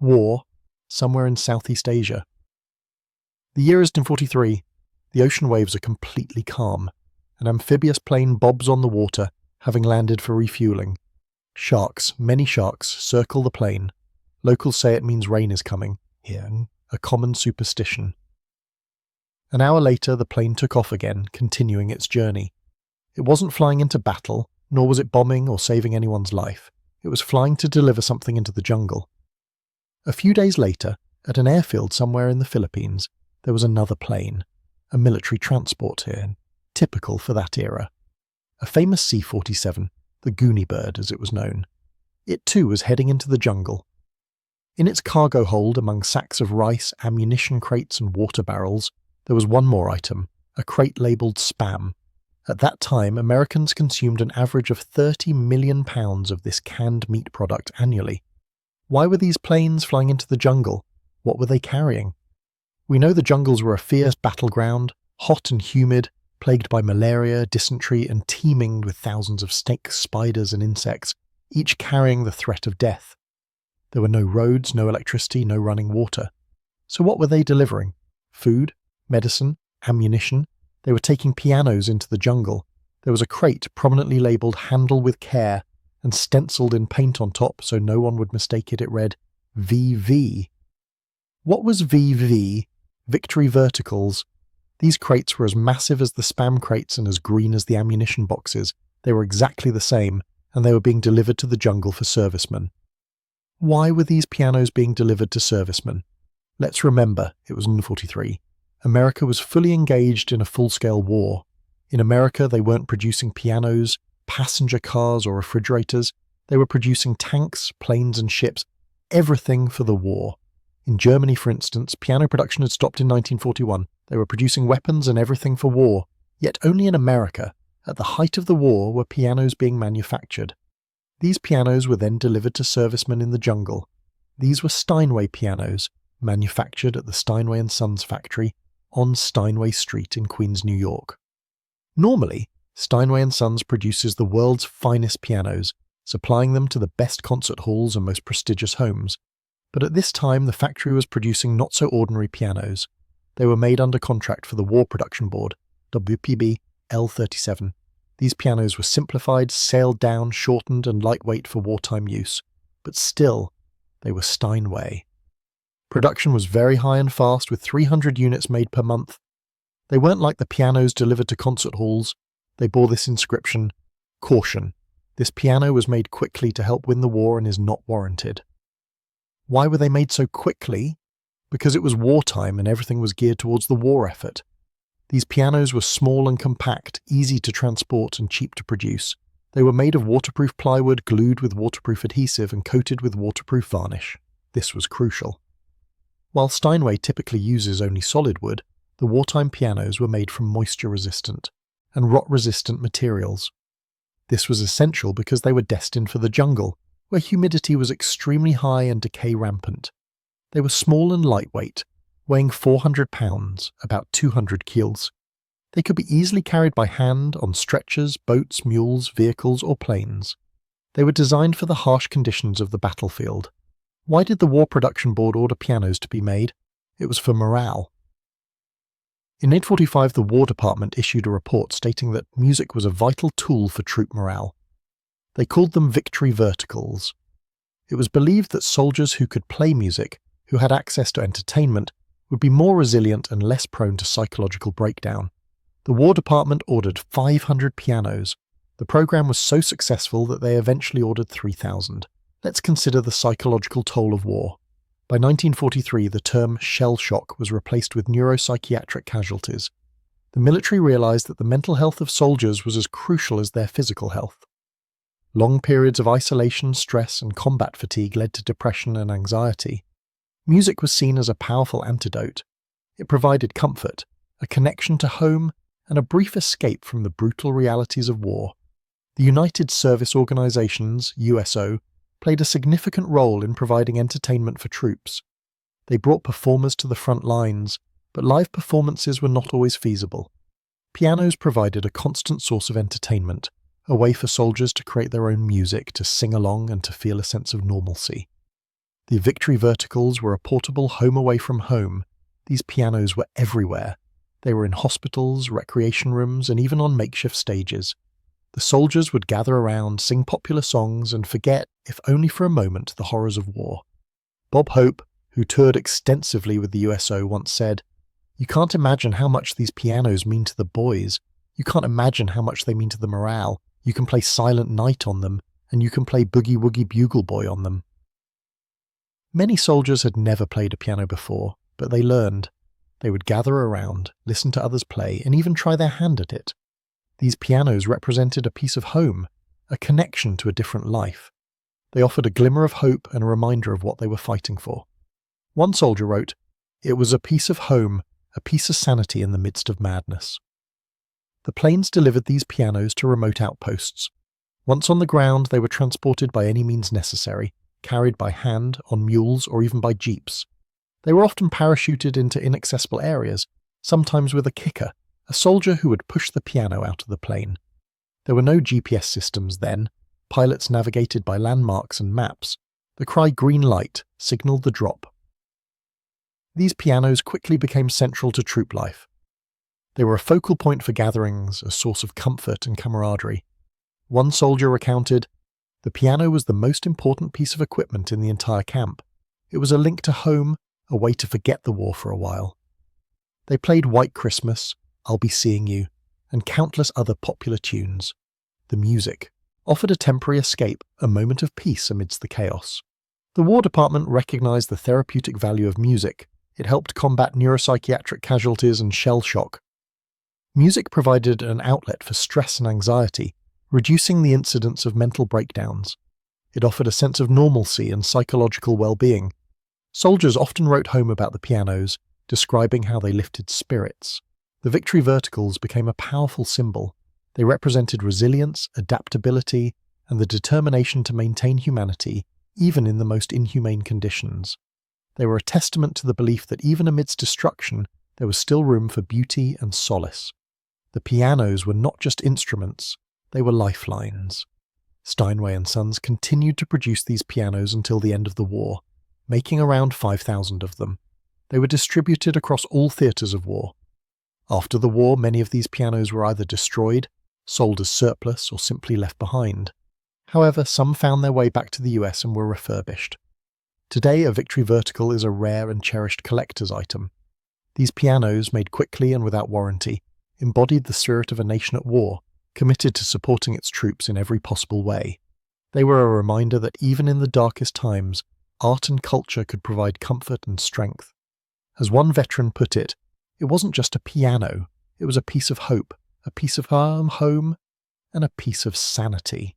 War, somewhere in Southeast Asia. The year is 1943. The ocean waves are completely calm. An amphibious plane bobs on the water, having landed for refueling. Sharks, many sharks, circle the plane. Locals say it means rain is coming here, a common superstition. An hour later, the plane took off again, continuing its journey. It wasn't flying into battle, nor was it bombing or saving anyone's life. It was flying to deliver something into the jungle. A few days later, at an airfield somewhere in the Philippines, there was another plane, a military transport here, typical for that era. A famous C-47, the Goonie bird as it was known. It too was heading into the jungle. In its cargo hold, among sacks of rice, ammunition crates and water barrels, there was one more item, a crate labelled Spam. At that time, Americans consumed an average of 30 million pounds of this canned meat product annually. Why were these planes flying into the jungle? What were they carrying? We know the jungles were a fierce battleground, hot and humid, plagued by malaria, dysentery, and teeming with thousands of snakes, spiders, and insects, each carrying the threat of death. There were no roads, no electricity, no running water. So what were they delivering? Food? Medicine? Ammunition? They were taking pianos into the jungle. There was a crate prominently labelled "Handle with Care" and stencilled in paint on top so no one would mistake it. It read VV. What was VV? Victory Verticals. These crates were as massive as the Spam crates and as green as the ammunition boxes. They were exactly the same, and they were being delivered to the jungle for servicemen. Why were these pianos being delivered to servicemen? Let's remember, it was 1943. America was fully engaged in a full-scale war. In America, they weren't producing pianos, passenger cars or refrigerators. They were producing tanks, planes and ships, everything for the war. In Germany, for instance, piano production had stopped in 1941. They were producing weapons and everything for war. Yet only in America, at the height of the war, were pianos being manufactured. These pianos were then delivered to servicemen in the jungle. These were Steinway pianos, manufactured at the Steinway & Sons factory on Steinway Street in Queens, New York. Normally, Steinway & Sons produces the world's finest pianos, supplying them to the best concert halls and most prestigious homes. But at this time, the factory was producing not-so-ordinary pianos. They were made under contract for the War Production Board, WPB L-37. These pianos were simplified, scaled down, shortened, and lightweight for wartime use. But still, they were Steinway. Production was very high and fast, with 300 units made per month. They weren't like the pianos delivered to concert halls. They bore this inscription, "Caution. This piano was made quickly to help win the war and is not warranted." Why were they made so quickly? Because it was wartime and everything was geared towards the war effort. These pianos were small and compact, easy to transport and cheap to produce. They were made of waterproof plywood, glued with waterproof adhesive and coated with waterproof varnish. This was crucial. While Steinway typically uses only solid wood, the wartime pianos were made from moisture-resistant and rot-resistant materials. This was essential because they were destined for the jungle, where humidity was extremely high and decay rampant. They were small and lightweight, weighing 400 pounds, about 200 kilos. They could be easily carried by hand on stretchers, boats, mules, vehicles, or planes. They were designed for the harsh conditions of the battlefield. Why did the War Production Board order pianos to be made? It was for morale. In 1945, the War Department issued a report stating that music was a vital tool for troop morale. They called them Victory Verticals. It was believed that soldiers who could play music, who had access to entertainment, would be more resilient and less prone to psychological breakdown. The War Department ordered 500 pianos. The program was so successful that they eventually ordered 3,000. Let's consider the psychological toll of war. By 1943, the term shell shock was replaced with neuropsychiatric casualties. The military realized that the mental health of soldiers was as crucial as their physical health. Long periods of isolation, stress, and combat fatigue led to depression and anxiety. Music was seen as a powerful antidote. It provided comfort, a connection to home, and a brief escape from the brutal realities of war. The United Service Organizations, USO, played a significant role in providing entertainment for troops. They brought performers to the front lines, but live performances were not always feasible. Pianos provided a constant source of entertainment, a way for soldiers to create their own music, to sing along and to feel a sense of normalcy. The Victory Verticals were a portable home away from home. These pianos were everywhere. They were in hospitals, recreation rooms, and even on makeshift stages. The soldiers would gather around, sing popular songs, and forget, if only for a moment, the horrors of war. Bob Hope, who toured extensively with the USO, once said, "You can't imagine how much these pianos mean to the boys. You can't imagine how much they mean to the morale. You can play Silent Night on them, and you can play Boogie Woogie Bugle Boy on them." Many soldiers had never played a piano before, but they learned. They would gather around, listen to others play, and even try their hand at it. These pianos represented a piece of home, a connection to a different life. They offered a glimmer of hope and a reminder of what they were fighting for. One soldier wrote, "It was a piece of home, a piece of sanity in the midst of madness." The planes delivered these pianos to remote outposts. Once on the ground, they were transported by any means necessary, carried by hand, on mules, or even by jeeps. They were often parachuted into inaccessible areas, sometimes with a kicker, a soldier who would push the piano out of the plane. There were no GPS systems then. Pilots navigated by landmarks and maps. The cry "green light" signaled the drop. These pianos quickly became central to troop life. They were a focal point for gatherings, a source of comfort and camaraderie. One soldier recounted, "The piano was the most important piece of equipment in the entire camp. It was a link to home, a way to forget the war for a while." They played White Christmas, "I'll Be Seeing You," and countless other popular tunes. The music offered a temporary escape, a moment of peace amidst the chaos. The War Department recognized the therapeutic value of music. It helped combat neuropsychiatric casualties and shell shock. Music provided an outlet for stress and anxiety, reducing the incidence of mental breakdowns. It offered a sense of normalcy and psychological well-being. Soldiers often wrote home about the pianos, describing how they lifted spirits. The Victory Verticals became a powerful symbol. They represented resilience, adaptability, and the determination to maintain humanity, even in the most inhumane conditions. They were a testament to the belief that even amidst destruction, there was still room for beauty and solace. The pianos were not just instruments, they were lifelines. Steinway and Sons continued to produce these pianos until the end of the war, making around 5,000 of them. They were distributed across all theatres of war. After the war, many of these pianos were either destroyed, sold as surplus, or simply left behind. However, some found their way back to the US and were refurbished. Today, a Victory Vertical is a rare and cherished collector's item. These pianos, made quickly and without warranty, embodied the spirit of a nation at war, committed to supporting its troops in every possible way. They were a reminder that even in the darkest times, art and culture could provide comfort and strength. As one veteran put it wasn't just a piano, it was a piece of hope, a piece of home, and a piece of sanity.